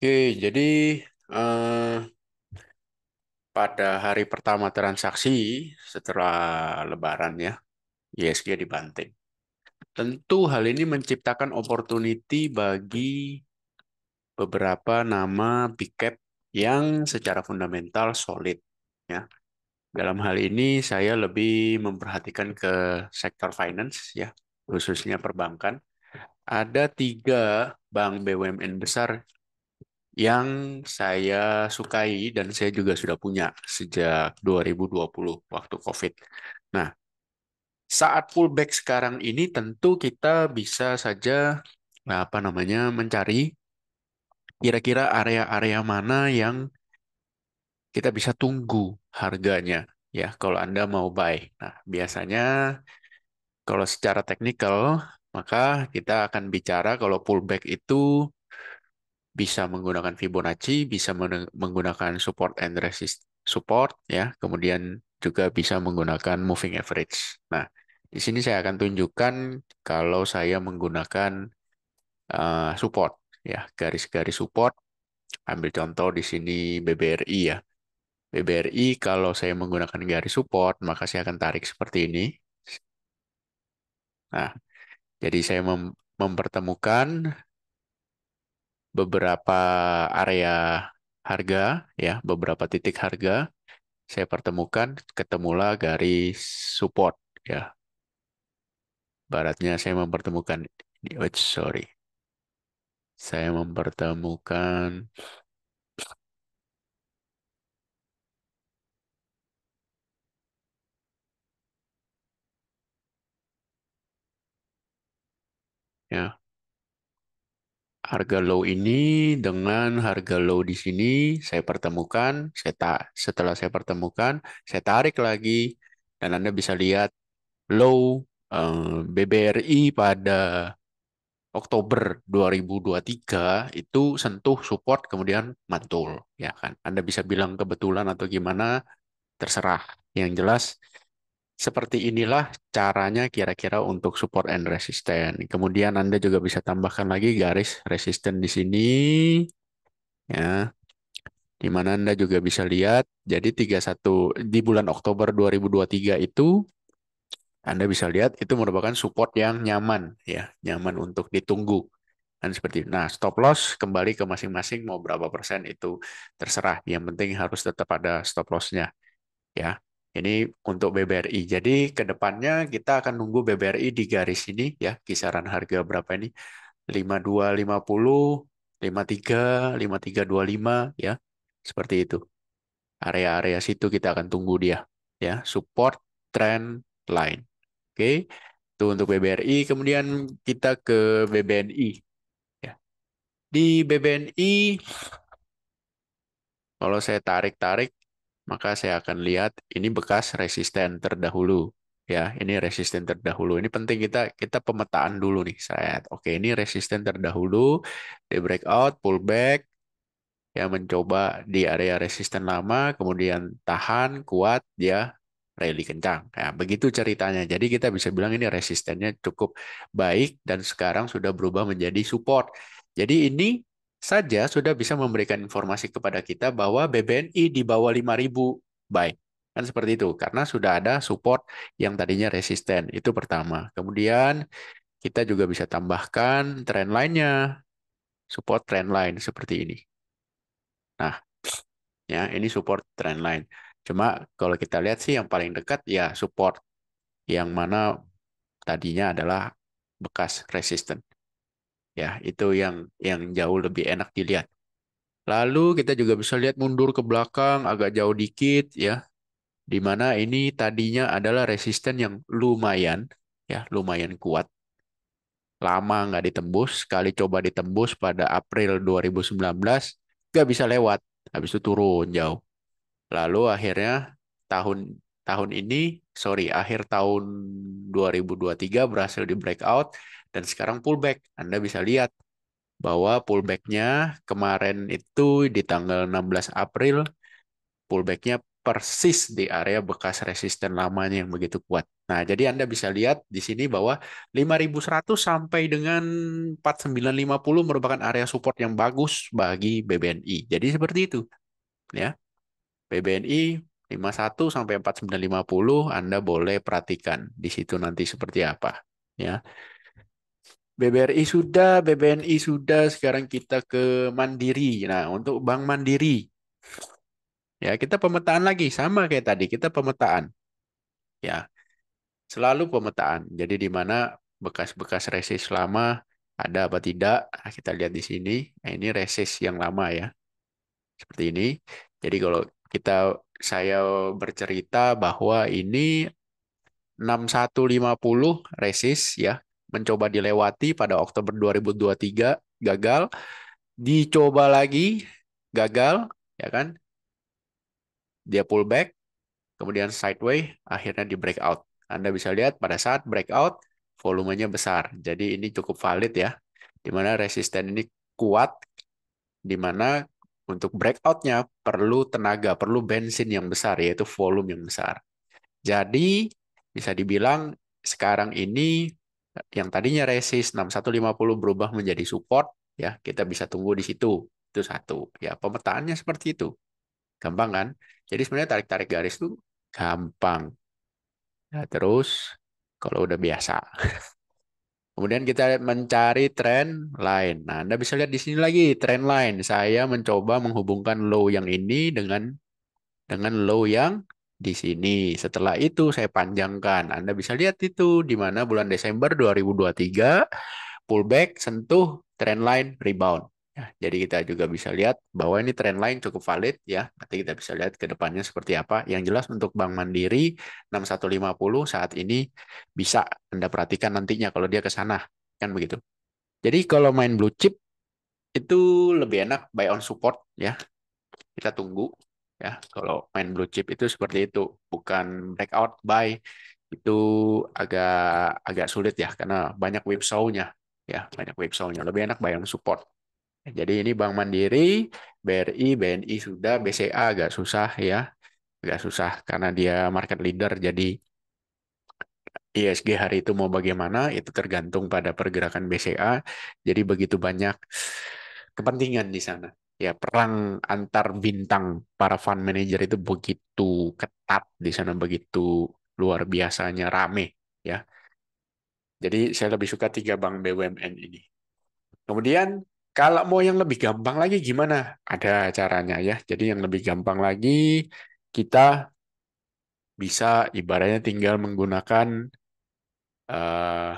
Oke, jadi eh, pada hari pertama transaksi setelah Lebaran ya, ISG dibanting. Tentu hal ini menciptakan opportunity bagi beberapa nama big cap yang secara fundamental solid. Ya, dalam hal ini saya lebih memperhatikan ke sektor finance ya, khususnya perbankan. Ada tiga bank BUMN besar yang saya sukai dan saya juga sudah punya sejak 2020 waktu COVID. Nah, saat pullback sekarang ini tentu kita bisa saja apa namanya mencari kira-kira area-area mana yang kita bisa tunggu harganya ya kalau Anda mau buy. Nah, biasanya kalau secara teknikal maka kita akan bicara kalau pullback itu bisa menggunakan Fibonacci, bisa menggunakan support and resist support ya, kemudian juga bisa menggunakan moving average. Nah, di sini saya akan tunjukkan kalau saya menggunakan support ya, garis-garis support. Ambil contoh di sini BBRI ya. BBRI kalau saya menggunakan garis support, maka saya akan tarik seperti ini. Nah, jadi saya mempertemukan beberapa area harga ya, beberapa titik harga saya pertemukan ketemulah garis support ya. Baratnya saya mempertemukan sorry. Saya mempertemukan ya, harga low ini dengan harga low di sini saya pertemukan, setelah saya pertemukan, saya tarik lagi dan Anda bisa lihat low BBRI pada Oktober 2023 itu sentuh support kemudian mantul ya kan. Anda bisa bilang kebetulan atau gimana terserah. Yang jelas seperti inilah caranya kira-kira untuk support and resistance. Kemudian Anda juga bisa tambahkan lagi garis resistance di sini ya, di mana Anda juga bisa lihat jadi 31 di bulan Oktober 2023 itu Anda bisa lihat itu merupakan support yang nyaman ya, nyaman untuk ditunggu. Dan seperti itu. Nah, stop loss kembali ke masing-masing mau berapa persen itu terserah. Yang penting harus tetap ada stop lossnya ya. Ini untuk BBRI. Jadi ke depannya kita akan nunggu BBRI di garis ini ya, kisaran harga berapa ini? 5250, 53, 5325 ya. Seperti itu. Area-area situ kita akan tunggu dia ya, support trend line. Oke. Itu untuk BBRI, kemudian kita ke BBNI ya. Di BBNI kalau saya tarik-tarik, maka saya akan lihat ini bekas resisten terdahulu. Ya, ini resisten terdahulu. Ini penting kita kita pemetaan dulu nih. Oke, ini resisten terdahulu, di breakout, pullback, ya mencoba di area resisten lama, kemudian tahan, kuat, dia rally kencang. Ya, begitu ceritanya. Jadi kita bisa bilang ini resistennya cukup baik dan sekarang sudah berubah menjadi support. Jadi ini saja sudah bisa memberikan informasi kepada kita bahwa BBNI di bawah 5.000 baik. Kan seperti itu, karena sudah ada support yang tadinya resisten. Itu pertama. Kemudian kita juga bisa tambahkan trend line-nya, support trend line seperti ini. Nah, ya ini support trend line. Cuma kalau kita lihat sih yang paling dekat ya support yang mana tadinya adalah bekas resisten. Ya, itu yang jauh lebih enak dilihat. Lalu kita juga bisa lihat mundur ke belakang agak jauh dikit ya, di mana ini tadinya adalah resisten yang lumayan ya, lumayan kuat. Lama nggak ditembus, sekali coba ditembus pada April 2019, nggak bisa lewat. Habis itu turun jauh. Lalu akhirnya tahun tahun ini, sorry, akhir tahun 2023 berhasil di breakout dan sekarang pullback. Anda bisa lihat bahwa pullbacknya kemarin itu di tanggal 16 April, pullbacknya persis di area bekas resisten lamanya yang begitu kuat. Nah, jadi Anda bisa lihat di sini bahwa 5.100 sampai dengan 4950 merupakan area support yang bagus bagi BBNI. Jadi seperti itu, ya. BBNI 51 sampai 4950 Anda boleh perhatikan di situ nanti seperti apa, ya. BBRI sudah, BBNI sudah, sekarang kita ke Mandiri. Nah, untuk Bank Mandiri, ya kita pemetaan lagi, sama kayak tadi, kita pemetaan. Ya, selalu pemetaan. Jadi di mana bekas-bekas resis lama ada apa tidak, nah, kita lihat di sini. Nah, ini resis yang lama ya, seperti ini. Jadi kalau kita saya bercerita bahwa ini 6150 resis ya, mencoba dilewati pada Oktober 2023, gagal. Dicoba lagi, gagal, ya kan? Dia pullback, kemudian sideways, akhirnya di breakout. Anda bisa lihat pada saat breakout, volumenya besar. Jadi ini cukup valid ya, di mana resisten ini kuat, di mana untuk breakoutnya perlu tenaga, perlu bensin yang besar, yaitu volume yang besar. Jadi bisa dibilang sekarang ini yang tadinya resist 6150 berubah menjadi support, ya kita bisa tunggu di situ. Itu satu. Ya pemetaannya seperti itu. Gampang kan? Jadi sebenarnya tarik-tarik garis itu gampang. Ya, terus kalau udah biasa. Kemudian kita mencari tren line. Nah, Anda bisa lihat di sini lagi tren line. Saya mencoba menghubungkan low yang ini dengan low yang di sini. Setelah itu saya panjangkan. Anda bisa lihat itu di mana bulan Desember 2023 pullback sentuh trendline rebound. Ya, jadi kita juga bisa lihat bahwa ini trendline cukup valid ya. Nanti kita bisa lihat ke depannya seperti apa. Yang jelas untuk Bank Mandiri 6150 saat ini bisa Anda perhatikan nantinya kalau dia ke sana. Kan begitu. Jadi kalau main blue chip itu lebih enak buy on support ya. Kita tunggu ya. Kalau main blue chip itu seperti itu, bukan breakout buy itu agak agak sulit ya karena banyak whipsaw-nya ya, banyak whipsaw-nya. Lebih enak buy on support. Jadi ini Bank Mandiri, BRI, BNI sudah, BCA agak susah ya, agak susah karena dia market leader. Jadi ISG hari itu mau bagaimana itu tergantung pada pergerakan BCA. Jadi begitu banyak kepentingan di sana. Ya, perang antar bintang para fund manager itu begitu ketat di sana, begitu luar biasanya rame ya. Jadi saya lebih suka tiga bank BUMN ini. Kemudian kalau mau yang lebih gampang lagi gimana? Ada caranya ya. Jadi yang lebih gampang lagi kita bisa ibaratnya tinggal menggunakan eh,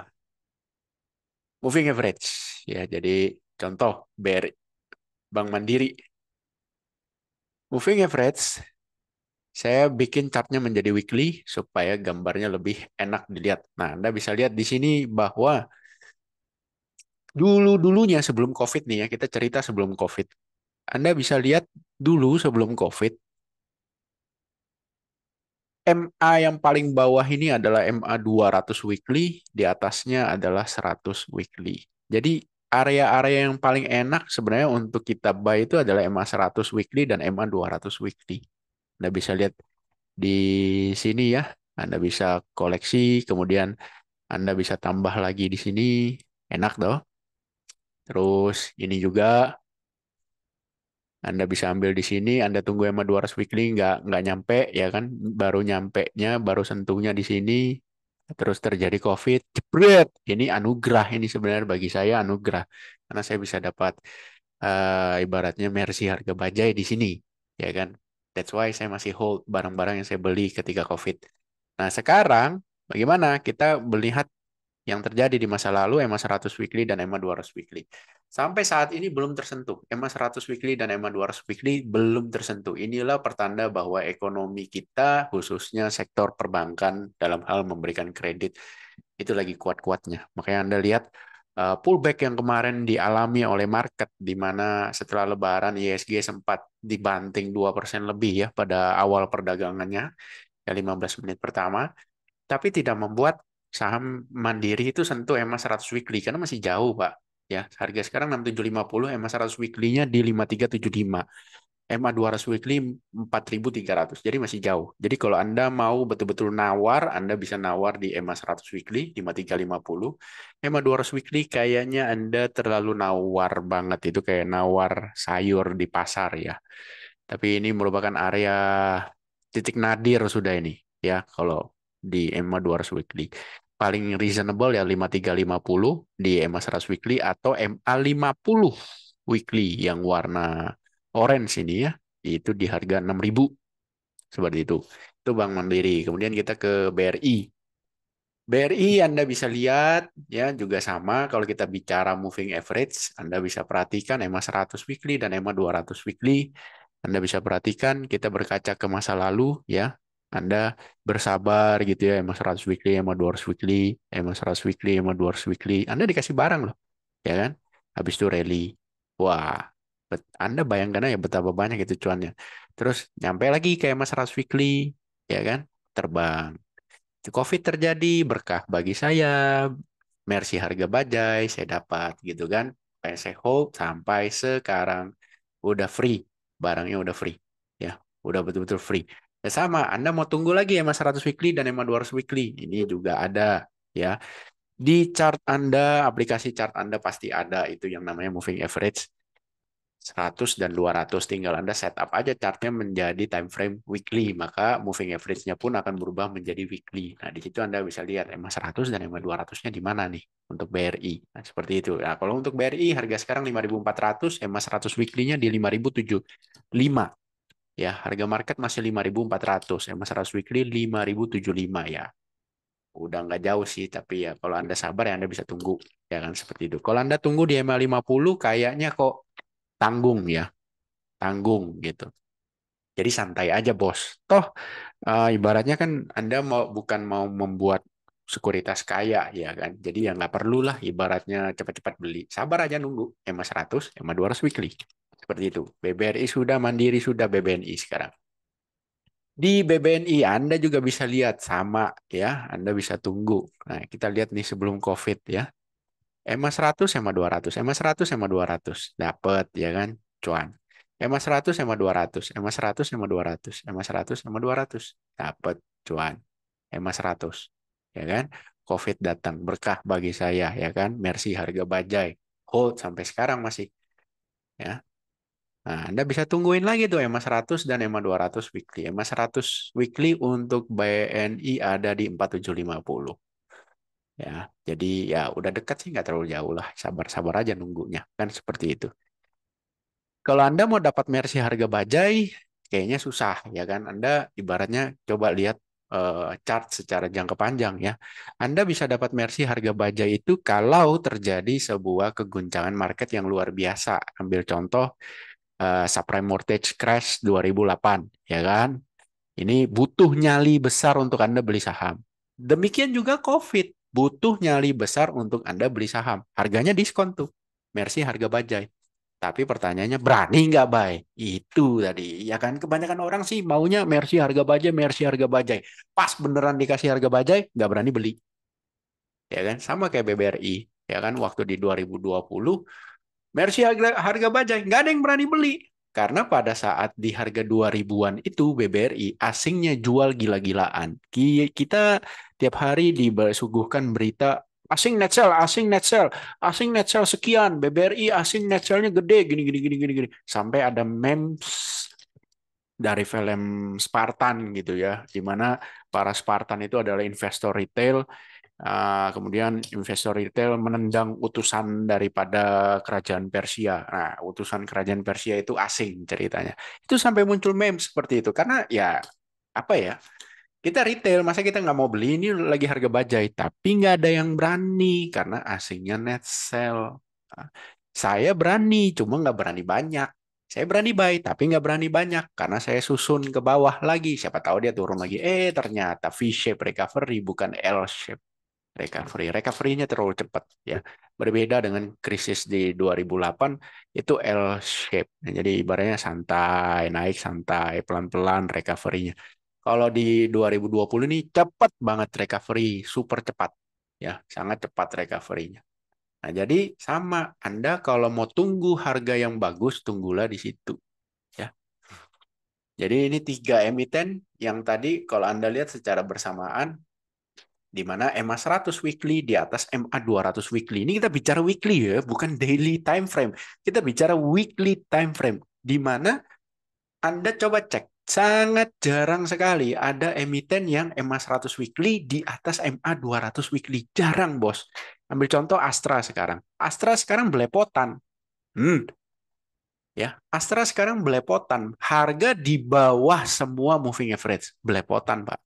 moving average ya. Jadi contoh BRI, Bank Mandiri. Moving average saya bikin chartnya menjadi weekly supaya gambarnya lebih enak dilihat. Nah, Anda bisa lihat di sini bahwa dulu-dulunya sebelum COVID nih ya, kita cerita sebelum COVID. Anda bisa lihat dulu sebelum COVID, MA yang paling bawah ini adalah MA 200 weekly, di atasnya adalah 100 weekly. Jadi area-area yang paling enak sebenarnya untuk kita buy itu adalah MA 100 weekly dan MA 200 weekly. Anda bisa lihat di sini ya. Anda bisa koleksi, kemudian Anda bisa tambah lagi di sini. Enak dong. Terus ini juga Anda bisa ambil di sini, Anda tunggu EMA 200 weekly nggak nyampe ya kan, baru nyampe-nya, baru sentuhnya di sini, terus terjadi COVID, jebret. Ini anugerah ini sebenarnya bagi saya anugerah, karena saya bisa dapat ibaratnya Mercy harga bajai di sini, ya kan. That's why saya masih hold barang-barang yang saya beli ketika COVID. Nah sekarang bagaimana kita melihat yang terjadi di masa lalu EMA 100 weekly dan EMA 200 weekly. Sampai saat ini belum tersentuh. EMA 100 weekly dan EMA 200 weekly belum tersentuh. Inilah pertanda bahwa ekonomi kita, khususnya sektor perbankan dalam hal memberikan kredit, itu lagi kuat-kuatnya. Makanya Anda lihat pullback yang kemarin dialami oleh market, di mana setelah Lebaran ISG sempat dibanting 2% lebih ya pada awal perdagangannya, ya 15 menit pertama, tapi tidak membuat saham Mandiri itu sentuh EMA 100 weekly karena masih jauh, Pak. Ya, harga sekarang 6750, EMA 100 weekly-nya di 5375. EMA 200 weekly 4.300. Jadi masih jauh. Jadi kalau Anda mau betul-betul nawar, Anda bisa nawar di EMA 100 weekly 5350. EMA 200 weekly kayaknya Anda terlalu nawar banget. Itu kayak nawar sayur di pasar ya. Tapi ini merupakan area titik nadir sudah ini ya kalau di EMA 200 weekly. Paling reasonable ya 5350 di EMA 100 weekly atau MA 50 weekly yang warna orange ini ya. Itu di harga 6.000 seperti itu. Itu Bank Mandiri. Kemudian kita ke BRI. BRI Anda bisa lihat ya juga sama kalau kita bicara moving average, Anda bisa perhatikan EMA 100 weekly dan EMA 200 weekly. Anda bisa perhatikan kita berkaca ke masa lalu ya. Anda bersabar gitu ya EMA 100 weekly, EMA 200 weekly, EMA 100 weekly, EMA 200 weekly. Anda dikasih barang loh, ya kan? Habis itu rally. Wah, Anda bayangkan aja betapa banyak itu cuannya. Terus nyampe lagi ke EMA 100 weekly, ya kan? Terbang. COVID terjadi, berkah bagi saya, Mercy harga bajai, saya dapat gitu kan. Kayak saya hold sampai sekarang udah free, barangnya udah free, ya, udah betul-betul free. Ya sama, Anda mau tunggu lagi EMA 100 weekly dan EMA 200 weekly, ini juga ada, ya. Di chart Anda, aplikasi chart Anda pasti ada itu yang namanya moving average. 100 dan 200 tinggal Anda setup aja chartnya menjadi time frame weekly, maka moving average-nya pun akan berubah menjadi weekly. Nah, di situ Anda bisa lihat EMA 100 dan EMA 200-nya di mana nih untuk BRI. Nah, seperti itu. Nah, kalau untuk BRI harga sekarang 5.400, EMA 100 weekly-nya di 5.075. Ya, harga market masih 5.400, EMA 100 weekly 5.075 ya. Udah nggak jauh sih, tapi ya kalau Anda sabar ya Anda bisa tunggu. Ya kan seperti itu. Kalau Anda tunggu di EMA 50 kayaknya kok tanggung ya, tanggung gitu. Jadi santai aja bos. Toh ibaratnya kan Anda bukan mau membuat sekuritas kaya ya kan. Jadi ya nggak perlu lah ibaratnya cepat-cepat beli. Sabar aja nunggu EMA 100, EMA 200 weekly. Seperti itu. BBRI sudah, Mandiri sudah, BBNI sekarang. Di BBNI Anda juga bisa lihat sama ya. Anda bisa tunggu. Nah, kita lihat nih sebelum COVID ya. EMA 100, EMA 200, EMA 100, EMA 200. Dapat ya kan, cuan. EMA 100, EMA 200, EMA 100, EMA 200, EMA 100, EMA 200. Dapat cuan. EMA 100. Ya kan? COVID datang, berkah bagi saya ya kan. Mercy harga bajai. Hold sampai sekarang masih ya. Nah, Anda bisa tungguin lagi tuh EMA 100 dan EMA 200 weekly. EMA 100 weekly untuk BNI ada di 4750. Ya, jadi ya udah dekat sih nggak terlalu jauh lah. Sabar-sabar aja nunggunya. Kan seperti itu. Kalau Anda mau dapat Mercy harga bajai, kayaknya susah ya kan. Anda ibaratnya coba lihat chart secara jangka panjang ya. Anda bisa dapat Mercy harga bajai itu kalau terjadi sebuah keguncangan market yang luar biasa. Ambil contoh subprime mortgage crash 2008 ya kan. Ini butuh nyali besar untuk Anda beli saham. Demikian juga COVID, butuh nyali besar untuk Anda beli saham. Harganya diskon tuh. Mercy harga bajai. Tapi pertanyaannya berani nggak, Bay? Itu tadi. Ya kan, kebanyakan orang sih maunya Mercy harga bajai, Mercy harga bajai. Pas beneran dikasih harga bajai, nggak berani beli. Ya kan, sama kayak BBRI. Ya kan, waktu di 2020 Mercy harga bajai, nggak ada yang berani beli. Karena pada saat di harga 2000-an itu BBRI asingnya jual gila-gilaan. Kita tiap hari disuguhkan berita asing net sell, asing net sell, asing net sell sekian, BBRI asing net sell-nya gede gini gini gini gini gini. Sampai ada memes dari film Spartan gitu ya, di mana para Spartan itu adalah investor retail. Kemudian investor retail menendang utusan daripada kerajaan Persia. Nah, utusan kerajaan Persia itu asing ceritanya. Itu sampai muncul meme seperti itu. Karena ya, apa ya, kita retail, masa kita nggak mau beli ini lagi harga bajai. Tapi nggak ada yang berani karena asingnya net sell. Nah, saya berani, cuma nggak berani banyak. Saya berani buy, tapi nggak berani banyak karena saya susun ke bawah lagi. Siapa tahu dia turun lagi. Ternyata V-shape recovery bukan L-shape recovery. Recovery-nya terlalu cepat ya. Berbeda dengan krisis di 2008 itu L shape. Nah, jadi ibaratnya santai, naik santai, pelan-pelan recovery-nya. Kalau di 2020 ini cepat banget recovery, super cepat ya, sangat cepat recovery-nya. Nah, jadi sama Anda kalau mau tunggu harga yang bagus, tunggulah di situ ya. Jadi ini tiga emiten yang tadi kalau Anda lihat secara bersamaan, di mana EMA 100 weekly di atas MA 200 weekly. Ini kita bicara weekly ya, bukan daily time frame. Kita bicara weekly time frame, di mana Anda coba cek, sangat jarang sekali ada emiten yang EMA 100 weekly di atas MA 200 weekly. Jarang, Bos. Ambil contoh Astra sekarang. Astra sekarang belepotan. Hmm, ya, Astra sekarang belepotan. Harga di bawah semua moving average. Belepotan, Pak.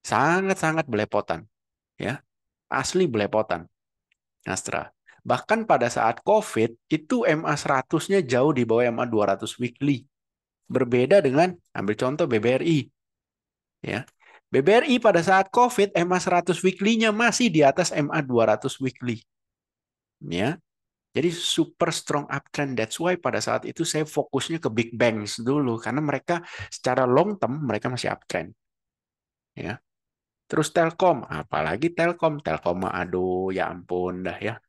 Sangat-sangat belepotan. Ya, asli belepotan. Astra. Bahkan pada saat COVID, itu MA 100-nya jauh di bawah MA 200 weekly. Berbeda dengan, ambil contoh BBRI. Ya. BBRI pada saat COVID, MA 100 weekly-nya masih di atas MA 200 weekly. Ya. Jadi super strong uptrend. That's why pada saat itu saya fokusnya ke big banks dulu. Karena mereka secara long term, mereka masih uptrend. Ya. Terus Telkom. Apalagi Telkom. Telkom, aduh ya ampun dah ya.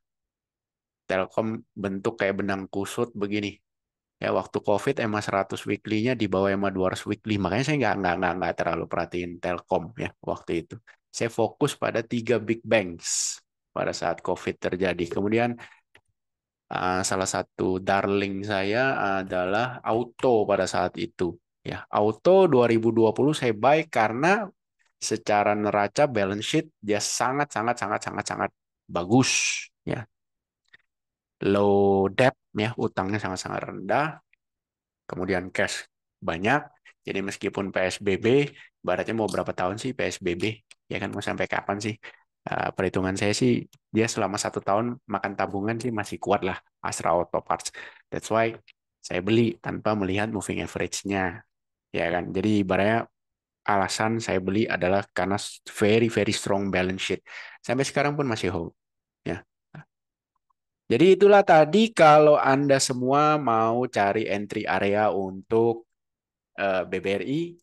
Telkom bentuk kayak benang kusut begini. Ya waktu COVID EMA 100 weekly-nya di bawah EMA 200 weekly. Makanya saya nggak terlalu perhatiin Telkom ya waktu itu. Saya fokus pada tiga big banks pada saat COVID terjadi. Kemudian salah satu darling saya adalah Auto pada saat itu. Ya, Auto 2020 saya buy karena secara neraca balance sheet dia sangat sangat sangat sangat sangat bagus ya. Low debt ya, utangnya sangat-sangat rendah, kemudian cash banyak. Jadi meskipun PSBB, baratnya mau berapa tahun sih PSBB? Ya kan mau sampai kapan sih? Perhitungan saya sih dia selama 1 tahun makan tabungan sih masih kuat lah Astra Auto Parts. That's why saya beli tanpa melihat moving average-nya. Ya kan. Jadi ibaratnya alasan saya beli adalah karena very very strong balance sheet. Sampai sekarang pun masih hold. Ya. Jadi itulah tadi kalau Anda semua mau cari entry area untuk BBRI,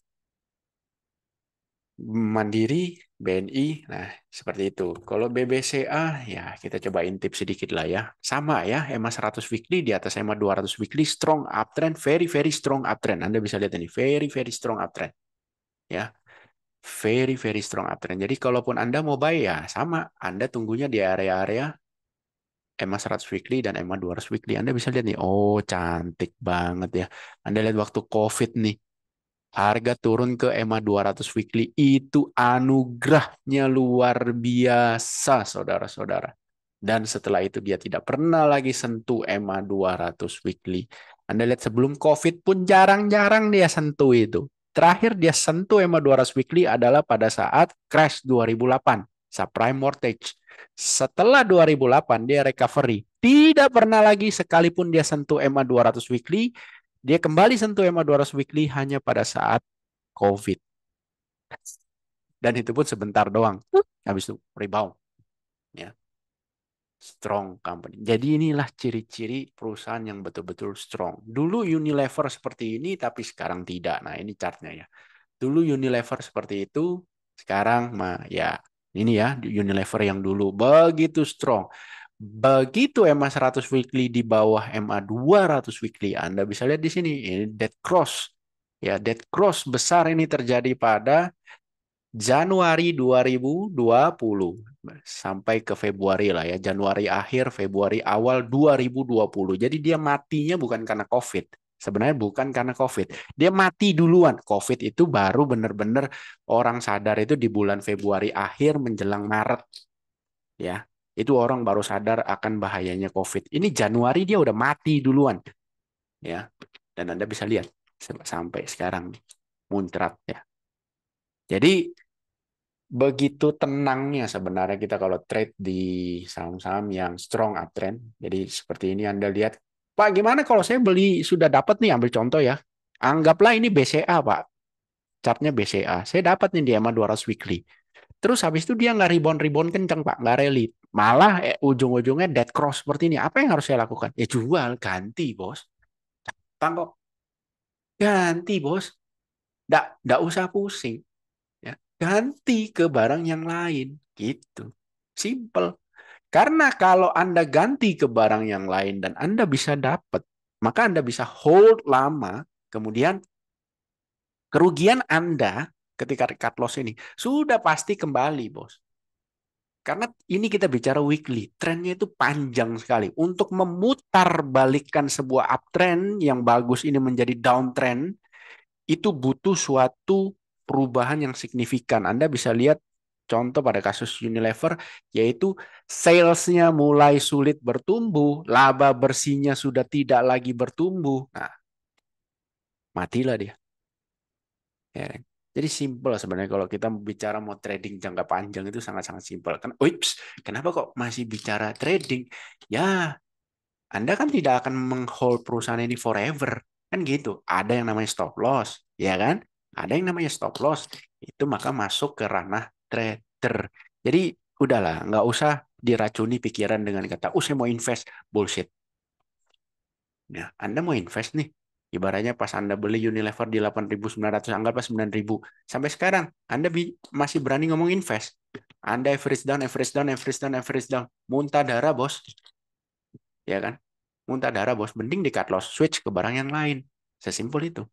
Mandiri, BNI, nah seperti itu. Kalau BBCA, ya kita coba intip sedikit lah ya. Sama ya, EMA 100 weekly di atas EMA 200 weekly, strong uptrend, very very strong uptrend. Anda bisa lihat ini, very very strong uptrend. Ya, very very strong uptrend. Jadi kalaupun Anda mau buy ya sama, Anda tunggunya di area-area EMA 100 weekly dan EMA 200 weekly. Anda bisa lihat nih, oh cantik banget ya. Anda lihat waktu COVID nih, harga turun ke EMA 200 weekly itu anugerahnya luar biasa, saudara-saudara. Dan setelah itu dia tidak pernah lagi sentuh EMA 200 weekly. Anda lihat sebelum COVID pun jarang-jarang dia sentuh itu. Terakhir dia sentuh EMA 200 weekly adalah pada saat crash 2008, subprime mortgage. Setelah 2008 dia recovery. Tidak pernah lagi sekalipun dia sentuh EMA 200 weekly. Dia kembali sentuh EMA 200 weekly hanya pada saat COVID. Dan itu pun sebentar doang. Habis itu rebound. Ya, strong company. Jadi inilah ciri-ciri perusahaan yang betul-betul strong. Dulu Unilever seperti ini, tapi sekarang tidak. Nah, ini chartnya ya. Dulu Unilever seperti itu, sekarang ya ini ya Unilever yang dulu begitu strong. Begitu MA 100 weekly di bawah MA 200 weekly, Anda bisa lihat di sini, ini dead cross. Ya, dead cross besar ini terjadi pada Januari 2020 sampai ke Februari lah ya. Januari akhir, Februari awal 2020. Jadi dia matinya bukan karena COVID. Sebenarnya bukan karena COVID. Dia mati duluan. COVID itu baru benar-benar orang sadar itu di bulan Februari akhir menjelang Maret. Ya, itu orang baru sadar akan bahayanya COVID. Ini Januari dia udah mati duluan. Ya, dan Anda bisa lihat sampai sekarang muncrat ya. Jadi begitu tenangnya sebenarnya kita kalau trade di saham-saham yang strong uptrend. Jadi seperti ini Anda lihat, Pak, gimana kalau saya beli sudah dapat nih, ambil contoh ya. Anggaplah ini BCA, Pak. Chartnya BCA. Saya dapat nih di EMA 200 weekly. Terus habis itu dia nggak rebound-rebound kencang, Pak. Nggak rally. Malah ujung-ujungnya dead cross seperti ini. Apa yang harus saya lakukan? Ya jual, ganti, bos. Tangkap, ganti, bos. Nggak usah pusing. Ya, ganti ke barang yang lain gitu. Simple. Karena kalau Anda ganti ke barang yang lain dan Anda bisa dapat, maka Anda bisa hold lama, kemudian Kerugian Anda ketika cut loss ini sudah pasti kembali, bos. Karena ini kita bicara weekly, trennya itu panjang sekali. Untuk memutar balikan sebuah uptrend yang bagus ini menjadi downtrend, itu butuh suatu perubahan yang signifikan. Anda bisa lihat contoh pada kasus Unilever, yaitu salesnya mulai sulit bertumbuh, laba bersihnya sudah tidak lagi bertumbuh. Nah, matilah dia. Ya kan? Jadi simpel sebenarnya kalau kita bicara mau trading jangka panjang itu sangat-sangat simpel. Kan, uips, kenapa kok masih bicara trading? Ya, Anda kan tidak akan menghold perusahaan ini forever. Kan gitu. Ada yang namanya stop loss, ya kan? Ada yang namanya stop loss. Itu maka masuk ke ranah trader. Jadi udahlah, nggak usah diracuni pikiran dengan kata, saya mau invest. Bullshit. Nah, Anda mau invest nih. Ibaratnya pas Anda beli Unilever di 8.900, anggaplah 9.000. Sampai sekarang, Anda masih berani ngomong invest. Anda average down, average down, average down, average down. Muntah darah, bos. Ya kan? Muntah darah, bos. Mending di cut loss, switch ke barang yang lain. Sesimpel itu.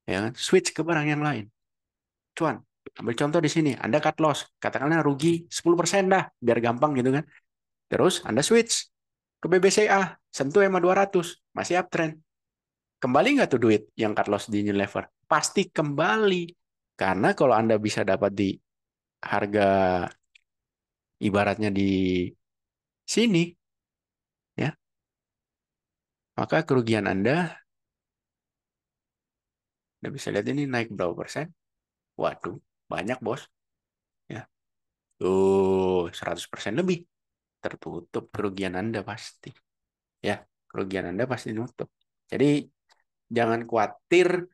Ya kan? Switch ke barang yang lain. Cuan, ambil contoh di sini. Anda cut loss. Katakanlah rugi 10% dah. Biar gampang gitu kan. Terus Anda switch ke BBCA. Sentuh EMA 200. Masih uptrend. Kembali nggak tuh duit yang cut loss di Unilever? Pasti kembali. Karena kalau Anda bisa dapat di harga ibaratnya di sini, ya, maka kerugian Anda bisa lihat ini naik berapa persen. Waduh, banyak bos. Ya, tuh 100% lebih. Tertutup kerugian Anda pasti. Ya, kerugian Anda pasti nutup. Jadi jangan khawatir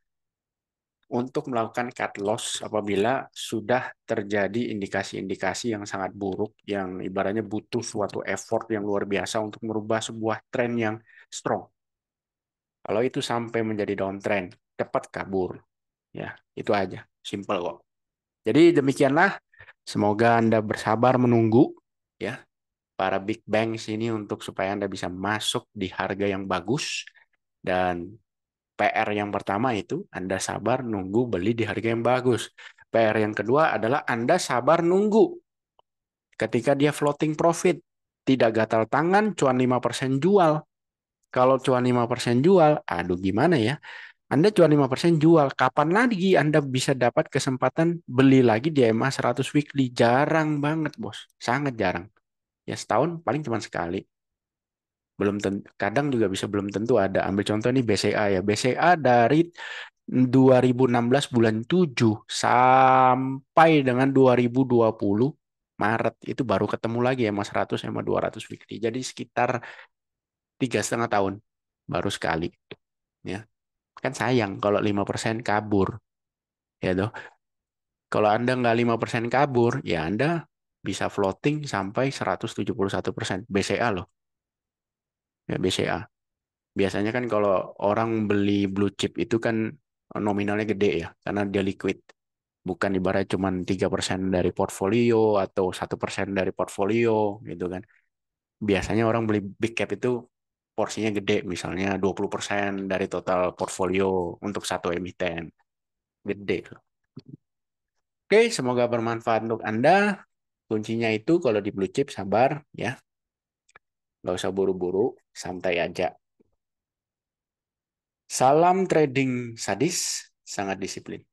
untuk melakukan cut loss apabila sudah terjadi indikasi-indikasi yang sangat buruk yang ibaratnya butuh suatu effort yang luar biasa untuk merubah sebuah tren yang strong. Kalau itu sampai menjadi downtrend, cepat kabur. Ya, itu aja. Simple kok. Jadi demikianlah. Semoga Anda bersabar menunggu ya para big banks ini untuk supaya Anda bisa masuk di harga yang bagus dan PR yang pertama itu Anda sabar nunggu beli di harga yang bagus. PR yang kedua adalah Anda sabar nunggu ketika dia floating profit. Tidak gatal tangan, cuan 5% jual. Kalau cuan 5% jual, aduh gimana ya? Anda cuan 5% jual, kapan lagi Anda bisa dapat kesempatan beli lagi di EMA 100 weekly? Jarang banget, bos. Sangat jarang. Ya setahun paling cuma sekali. Belum tentu, kadang juga bisa belum tentu ada. Ambil contoh nih BCA ya. BCA dari 2016 bulan 7 sampai dengan 2020 Maret itu baru ketemu lagi ya Mas 100 sama 200 weekly. Jadi sekitar 3,5 tahun baru sekali ya. Kan sayang kalau 5% kabur ya toh. Kalau Anda nggak 5% kabur ya Anda bisa floating sampai 171% BCA loh. Ya BCA. Biasanya kan kalau orang beli blue chip itu kan nominalnya gede ya, karena dia liquid. Bukan ibarat cuma 3% dari portfolio atau 1% dari portfolio gitu kan. Biasanya orang beli big cap itu porsinya gede, misalnya 20% dari total portfolio untuk satu emiten. Gede loh. Oke, semoga bermanfaat untuk Anda. Kuncinya itu kalau di blue chip sabar ya, nggak usah buru-buru, santai aja. Salam trading sadis, sangat disiplin.